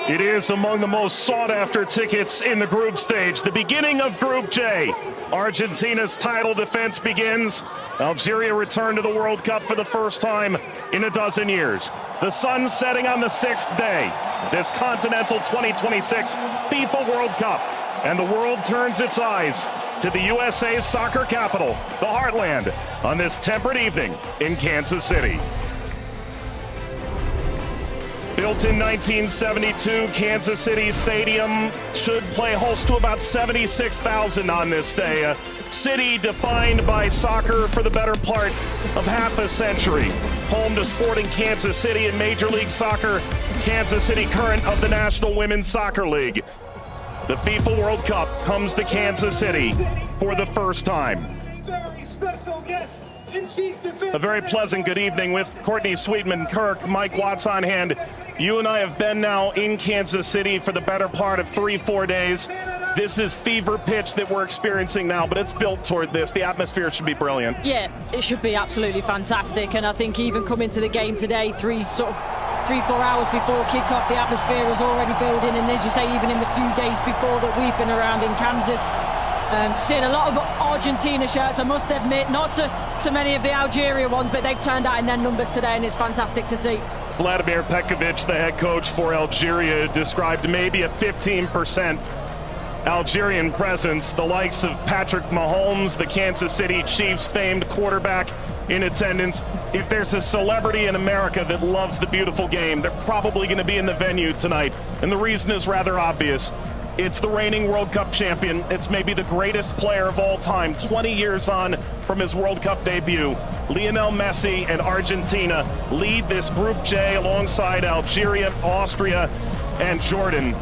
It is among the most sought-after tickets in the group stage. The beginning of Group J. Argentina's title defense begins. Algeria returned to the World Cup for the first time in a dozen years. The sun setting on the 6th day. This Continental 2026 FIFA World Cup. And the world turns its eyes to the USA's soccer capital, the Heartland, on this temperate evening in Kansas City. Built in 1972, Kansas City Stadium should play host to about 76,000 on this day. A city defined by soccer for the better part of half a century. Home to Sporting Kansas City in Major League Soccer, Kansas City Current of the National Women's Soccer League. The FIFA World Cup comes to Kansas City for the first time. A very pleasant good evening with Courtney Sweetman-Kirk, Mike Watts on hand. You and I have been now in Kansas City for the better part of 3-4 days. This is fever pitch that we're experiencing now, but it's built toward this. The atmosphere should be brilliant. Yeah, it should be absolutely fantastic. And I think even coming to the game today, 3-4 hours before kickoff, the atmosphere was already building. And as you say, even in the few days before that we've been around in Kansas, seeing a lot of Argentina shirts, I must admit, not so many of the Algeria ones, but they've turned out in their numbers today, and it's fantastic to see. Vladimir Petkovic, the head coach for Algeria, described maybe a 15% Algerian presence. The likes of Patrick Mahomes, the Kansas City Chiefs famed quarterback, in attendance. If there's a celebrity in America that loves the beautiful game, they're probably going to be in the venue tonight. And the reason is rather obvious. It's the reigning World Cup champion. It's maybe the greatest player of all time, 20 years on from his World Cup debut. Lionel Messi and Argentina lead this Group J alongside Algeria, Austria, and Jordan.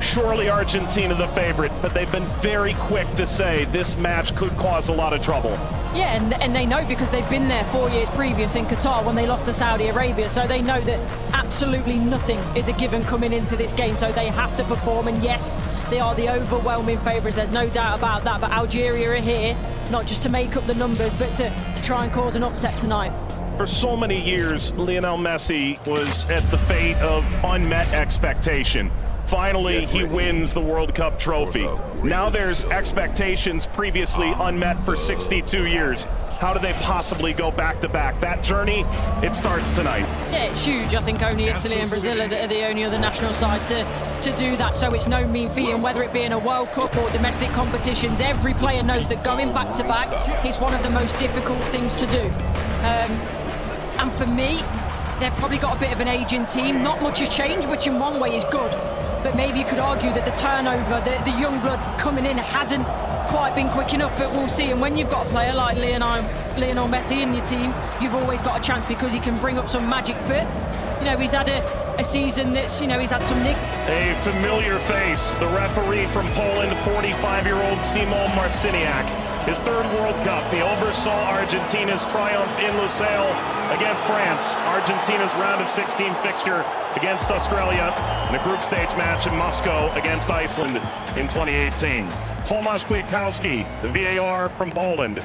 Surely Argentina the favorite, but they've been very quick to say this match could cause a lot of trouble. Yeah, and they know because they've been there 4 years previous in Qatar when they lost to Saudi Arabia, so they know that absolutely nothing is a given coming into this game, so they have to perform. And yes, they are the overwhelming favourites, there's no doubt about that, but Algeria are here not just to make up the numbers, but to try and cause an upset tonight. For so many years, Lionel Messi was at the fate of unmet expectation. Finally, he wins the World Cup trophy. Now there's expectations previously unmet for 62 years. How do they possibly go back-to-back? That journey, it starts tonight. Yeah, it's huge. I think only Italy and Brazil are the only other national sides to do that, so it's no mean feat. And whether it be in a World Cup or domestic competitions, every player knows that going back-to-back is one of the most difficult things to do. And for me, they've probably got a bit of an aging team. Not much has changed, which in one way is good. But maybe you could argue that the turnover, the young blood coming in hasn't quite been quick enough, but we'll see. And when you've got a player like Lionel Messi in your team, you've always got a chance because he can bring up some magic. But, you know, he's had a season that's, you know, he's had some nick. A familiar face, the referee from Poland, 45-year-old Szymon Marciniak. His third World Cup, he oversaw Argentina's triumph in Lusail against France. Argentina's round of 16 fixture against Australia in a group stage match in Moscow against Iceland in 2018. Tomasz Kwiatkowski, the VAR from Poland.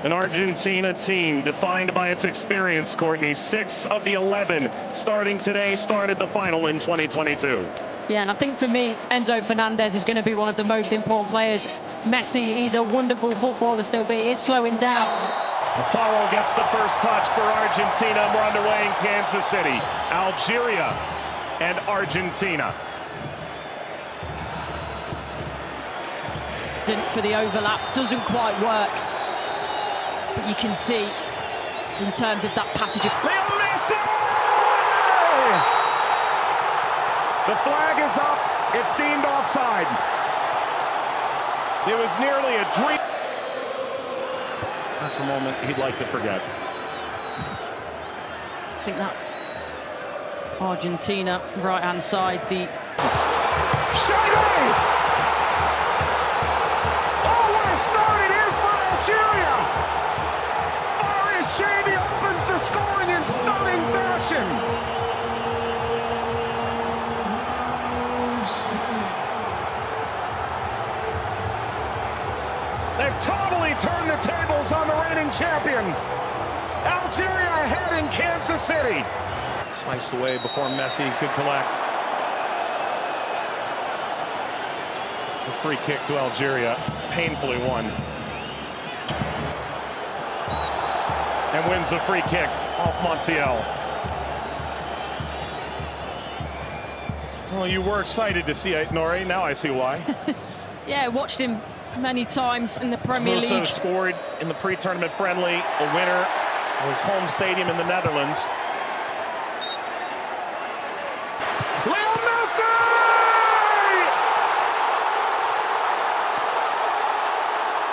An Argentina team defined by its experience, Courtney. 6 of the 11 starting today started the final in 2022. Yeah, and I think for me, Enzo Fernandez is going to be one of the most important players. Messi, he's a wonderful footballer still, but he is slowing down. Lautaro gets the first touch for Argentina. We're underway in Kansas City. Algeria and Argentina. For the overlap, doesn't quite work. But you can see, in terms of that passage of Lionel Messi! The flag is up. It's deemed offside. It was nearly a dream. That's a moment he'd like to forget. I think that Argentina, right-hand side, the... Shady! Oh, what a start it is for Algeria! Shady opens the scoring in stunning fashion. They've totally turned the tables on the reigning champion. Algeria ahead in Kansas City. Sliced away before Messi could collect. A free kick to Algeria, painfully won. And wins a free kick off Montiel. Well, you were excited to see it, Nori. Now I see why. Yeah, watched him many times in the Premier League. Also scored in the pre-tournament friendly, a winner of his home stadium in the Netherlands. Lionel Messi!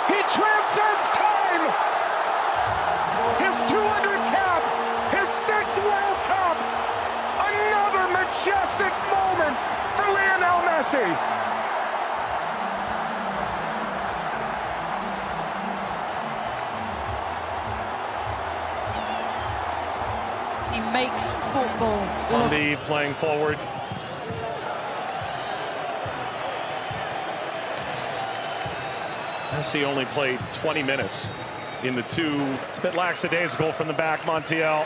He transcends time! His 200th cap, his 6th World Cup, another majestic moment for Lionel Messi. He makes football look. Andy playing forward. Messi only played 20 minutes in the two. It's a bit lackadaisical from the back, Montiel.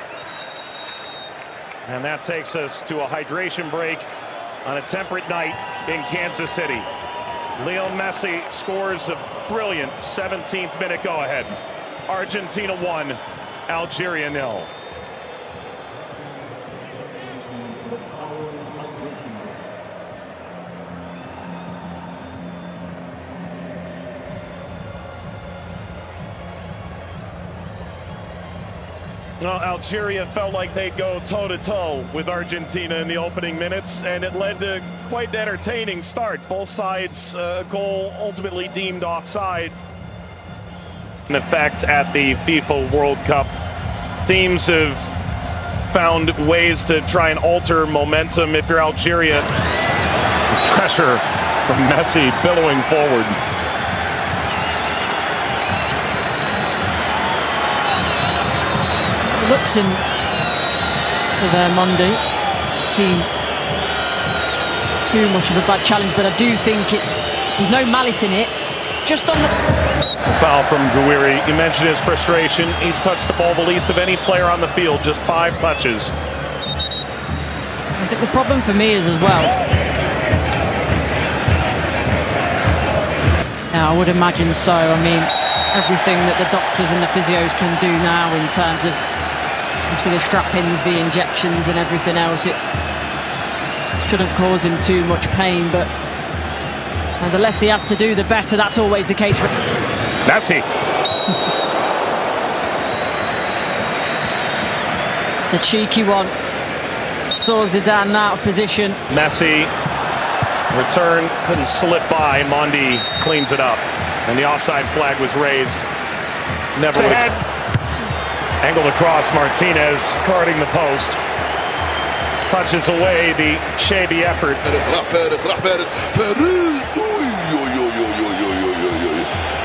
And that takes us to a hydration break on a temperate night in Kansas City. Lionel Messi scores a brilliant 17th minute go-ahead. Argentina 1, Algeria 0. Well, Algeria felt like they'd go toe-to-toe with Argentina in the opening minutes, and it led to quite an entertaining start. Both sides, goal ultimately deemed offside. In effect at the FIFA World Cup, teams have found ways to try and alter momentum. If you're Algeria, pressure from Messi billowing forward. Looks in for their Monday. Seem too much of a bad challenge, but I do think there's no malice in it. Just on the foul from Gouiri. You mentioned his frustration. He's touched the ball the least of any player on the field, just 5 touches. I think the problem for me is as well. Now, I would imagine so. I mean, everything that the doctors and the physios can do now in terms of obviously the strap-ins, the injections and everything else, it shouldn't cause him too much pain, but the less he has to do, the better. That's always the case for Messi. It's a cheeky one. Saw Zidane out of position. Messi, return, couldn't slip by. Mondi cleans it up, and the offside flag was raised. Never ahead. Angled across, Martinez guarding the post. Touches away the shady effort.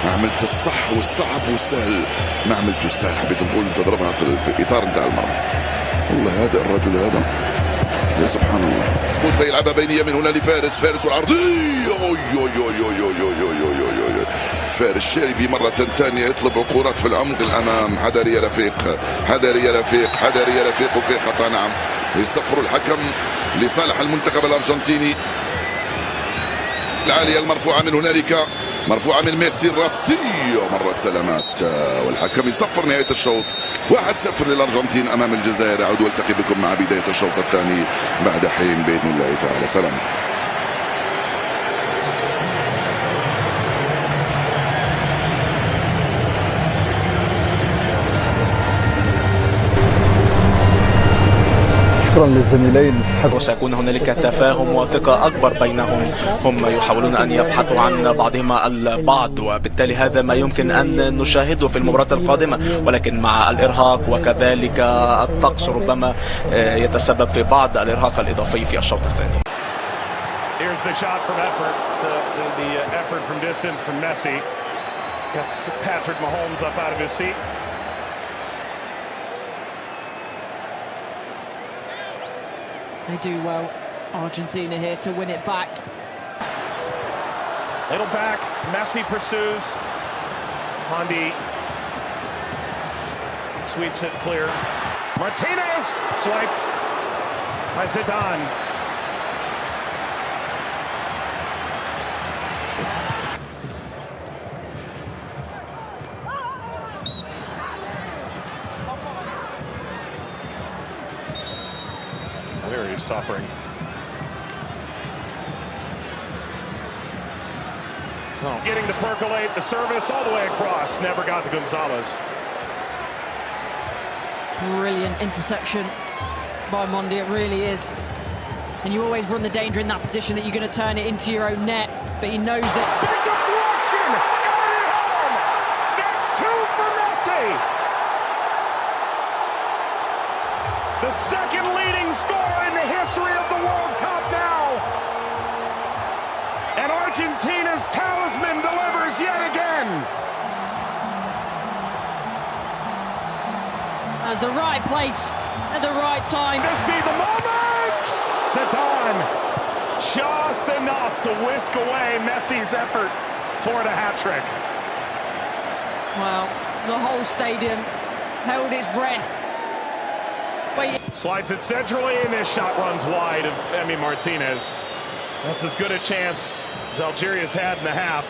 ما عملت الصح والصعب والسهل، ما عملته السهل. حبيت نقول تضربها في الاطار نتاع المرمى. والله هذا الرجل هذا يا سبحان الله. موسى يلعبها بينيه من هنا لفارس، فارس والعرضيه. فارس شاربي مرة ثانية يطلب كرات في العمق الأمام. حذر يا رفيق، حذر يا رفيق، حذر يا رفيق. وفي خطأ نعم. يصفر الحكم لصالح المنتخب الأرجنتيني. العالية المرفوعة من هنالك، مرفوعة من ميسي الراسية. مرت سلامات والحكم يصفر نهاية الشوط. 1-0 للأرجنتين أمام الجزائر. أعود والتقي بكم مع بداية الشوط الثاني بعد حين بإذن الله تعالى. سلام. شكرا للزميلين. وسيكون هنالك تفاهم وثقة أكبر بينهم. هم يحاولون أن يبحثوا عن بعضهما البعض، وبالتالي هذا ما يمكن أن نشاهده في المباراة القادمة، ولكن مع الإرهاق وكذلك الطقس ربما يتسبب في بعض الإرهاق الإضافي في الشوط الثاني. Here's the shot from effort. The effort from distance from Messi. Gets Patrick Mahomes up out of his seat. They do well, Argentina here to win it back. Little back, Messi pursues. Hondi sweeps it clear. Martinez swiped by Zidane. There he's suffering. Oh. Getting to percolate the service all the way across. Never got to Gonzalez. Brilliant interception by Mondi, it really is. And you always run the danger in that position that you're going to turn it into your own net, but he knows that. Big deflection! Got it home! That's 2 for Messi! The second leading scorer in the history of the World Cup now! And Argentina's talisman delivers yet again! That's the right place at the right time. This be the moment! Zidane, just enough to whisk away Messi's effort toward a hat-trick. Well, the whole stadium held its breath. Slides it centrally, and this shot runs wide of Emi Martinez. That's as good a chance as Algeria's had in the half.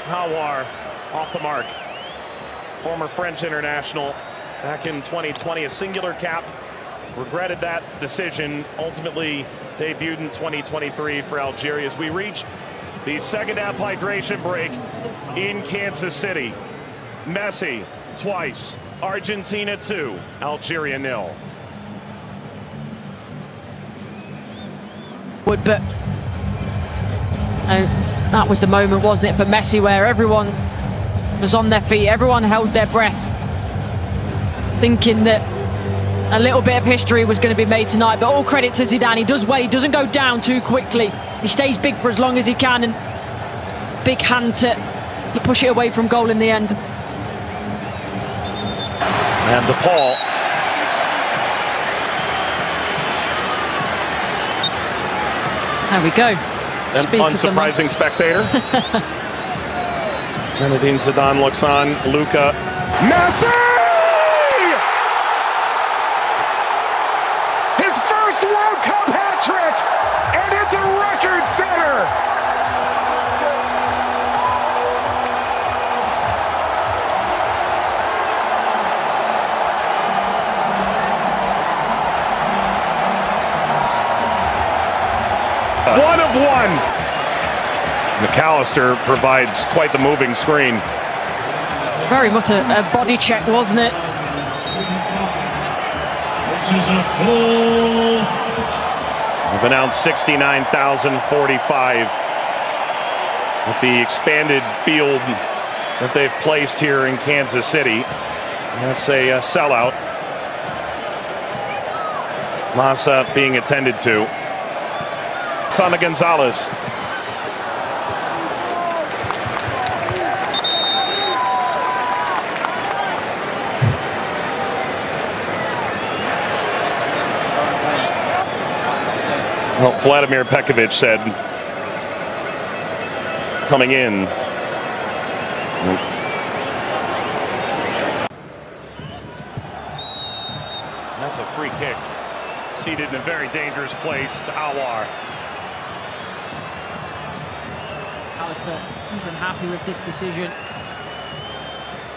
Hawar off the mark. Former French international back in 2020, a singular cap. Regretted that decision. Ultimately debuted in 2023 for Algeria as we reach the second half hydration break in Kansas City. Messi twice. Argentina 2, Algeria 0. But that was the moment, wasn't it, for Messi, where everyone was on their feet, everyone held their breath, thinking that a little bit of history was going to be made tonight. But all credit to Zidane. He does well, he doesn't go down too quickly. He stays big for as long as he can, and big hand to push it away from goal in the end. And DePaul. There we go. An unsurprising spectator. Zinedine Zidane looks on. Luka. Messi! His first World Cup hat-trick! And it's a record setter! One of one. McAllister provides quite the moving screen. Very much a body check, wasn't it? We've announced 69,045 with the expanded field that they've placed here in Kansas City. That's a sellout. Massa being attended to. Sana Gonzalez. Well, Vladimir Pekovic said coming in. That's a free kick. Seated in a very dangerous place to Awar. Alistair isn't happy with this decision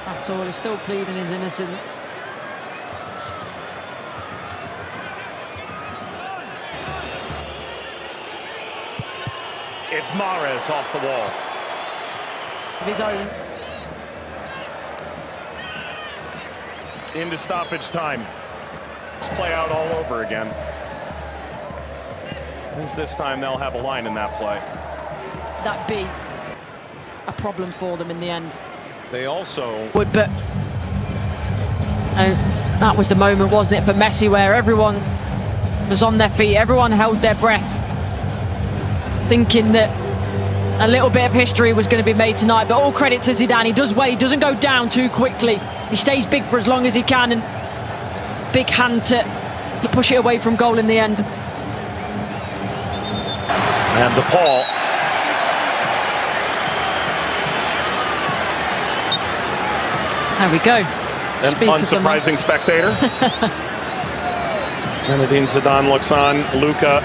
at all. He's still pleading his innocence. It's Mahrez off the wall. Of his own. Into stoppage time. Let's play out all over again. At least this time they'll have a line in that play. That be a problem for them in the end. They also But that was the moment, wasn't it, for Messi, where everyone was on their feet, everyone held their breath, thinking that a little bit of history was going to be made tonight. But all credit to Zidane. He does well, he doesn't go down too quickly. He stays big for as long as he can, and big hand to push it away from goal in the end. And the DePaul. 1-0 1-0 There we go. An unsurprising spectator. Zinedine Zidane looks on. Luka